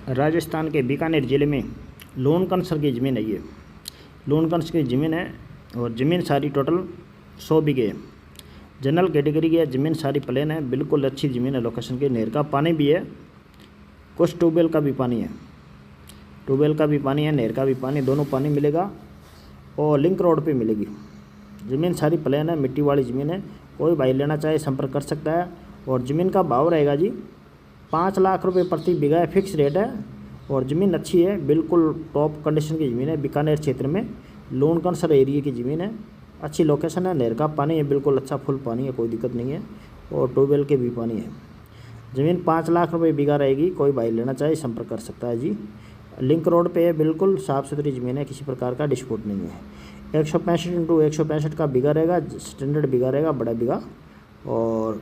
राजस्थान के बीकानेर ज़िले में लोनकंसर की ज़मीन है। ये लोनकंसर की ज़मीन है और ज़मीन सारी टोटल 100 बीघे है। जनरल कैटेगरी की है ज़मीन, सारी प्लेन है, बिल्कुल अच्छी ज़मीन है। लोकेशन के नहर का पानी भी है, कुछ ट्यूबवेल का भी पानी है। ट्यूबवेल का भी पानी है, नहर का भी पानी, दोनों पानी मिलेगा और लिंक रोड पे मिलेगी। ज़मीन सारी प्लेन है, मिट्टी वाली ज़मीन है। कोई भाई लेना चाहे संपर्क कर सकता है। और ज़मीन का भाव रहेगा जी 5 लाख रुपए प्रति बीघा है, फिक्स रेट है। और ज़मीन अच्छी है, बिल्कुल टॉप कंडीशन की ज़मीन है। बीकानेर क्षेत्र में लोनकंसर एरिया की ज़मीन है, अच्छी लोकेशन है, नहर का पानी है, बिल्कुल अच्छा फुल पानी है, कोई दिक्कत नहीं है। और ट्यूबवेल के भी पानी है। ज़मीन 5 लाख रुपए बीघा रहेगी। कोई भाई लेना चाहे संपर्क कर सकता है जी। लिंक रोड पे है, बिल्कुल साफ़ सुथरी ज़मीन है, किसी प्रकार का डिस्प्यूट नहीं है। 165x165 का बीघा रहेगा, स्टैंडर्ड बीघा रहेगा, बड़ा बीघा। और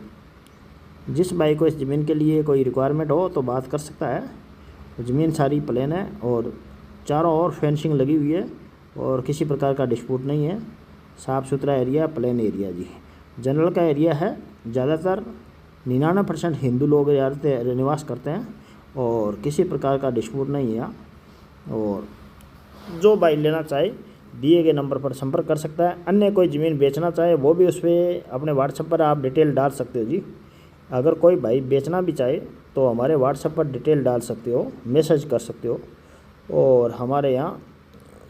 जिस भाई को इस ज़मीन के लिए कोई रिक्वायरमेंट हो तो बात कर सकता है। ज़मीन सारी प्लेन है और चारों ओर फेंसिंग लगी हुई है और किसी प्रकार का डिस्प्यूट नहीं है। साफ़ सुथरा एरिया, प्लेन एरिया जी। जनरल का एरिया है, ज़्यादातर 99% हिंदू लोग यहाँ निवास करते हैं और किसी प्रकार का डिस्प्यूट नहीं है यहाँ। और जो भाई लेना चाहे दिए गए नंबर पर संपर्क कर सकता है। अन्य कोई ज़मीन बेचना चाहे वो भी उस पर अपने व्हाट्सएप पर आप डिटेल डाल सकते हो जी। अगर कोई भाई बेचना भी चाहे तो हमारे व्हाट्सएप पर डिटेल डाल सकते हो, मैसेज कर सकते हो। और हमारे यहाँ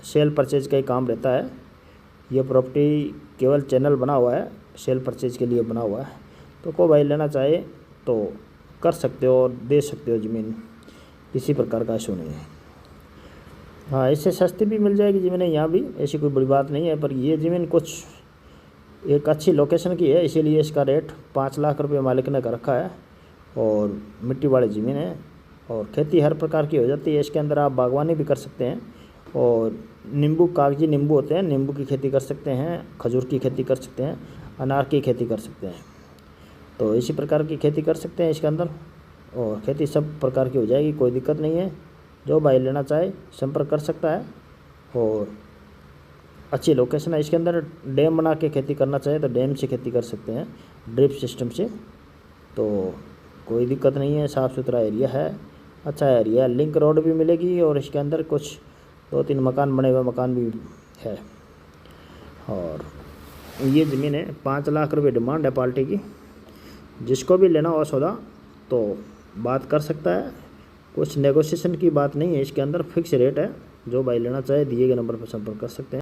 सेल परचेज का ही काम रहता है। ये प्रॉपर्टी केवल चैनल बना हुआ है, सेल परचेज के लिए बना हुआ है। तो कोई भाई लेना चाहे तो कर सकते हो और दे सकते हो ज़मीन, किसी प्रकार का इशू नहीं है। हाँ, इससे सस्ती भी मिल जाएगी ज़मीनें यहाँ भी, ऐसी कोई बड़ी बात नहीं है। पर ये ज़मीन कुछ एक अच्छी लोकेशन की है, इसीलिए इसका रेट 5 लाख रुपये मालिक ने कर रखा है। और मिट्टी वाली ज़मीन है और खेती हर प्रकार की हो जाती है। इसके अंदर आप बागवानी भी कर सकते हैं और नींबू, कागजी नींबू होते हैं, नींबू की खेती कर सकते हैं, खजूर की खेती कर सकते हैं, अनार की खेती कर सकते हैं। तो इसी प्रकार की खेती कर सकते हैं इसके अंदर और खेती सब प्रकार की हो जाएगी, कोई दिक्कत नहीं है। जो भाई लेना चाहे संपर्क कर सकता है। और अच्छी लोकेशन है इसके अंदर। डैम बना के खेती करना चाहे तो डैम से खेती कर सकते हैं, ड्रिप सिस्टम से। तो कोई दिक्कत नहीं है, साफ़ सुथरा एरिया है, अच्छा एरिया है। लिंक रोड भी मिलेगी और इसके अंदर कुछ 2-3 मकान बने हुए मकान भी है। और ये ज़मीन है, 5 लाख रुपये डिमांड है पार्टी की। जिसको भी लेना हो सौदा तो बात कर सकता है, कुछ नेगोशिएशन की बात नहीं है इसके अंदर, फिक्स रेट है। जो भाई लेना चाहे दिए गए नंबर पर संपर्क कर सकते हैं।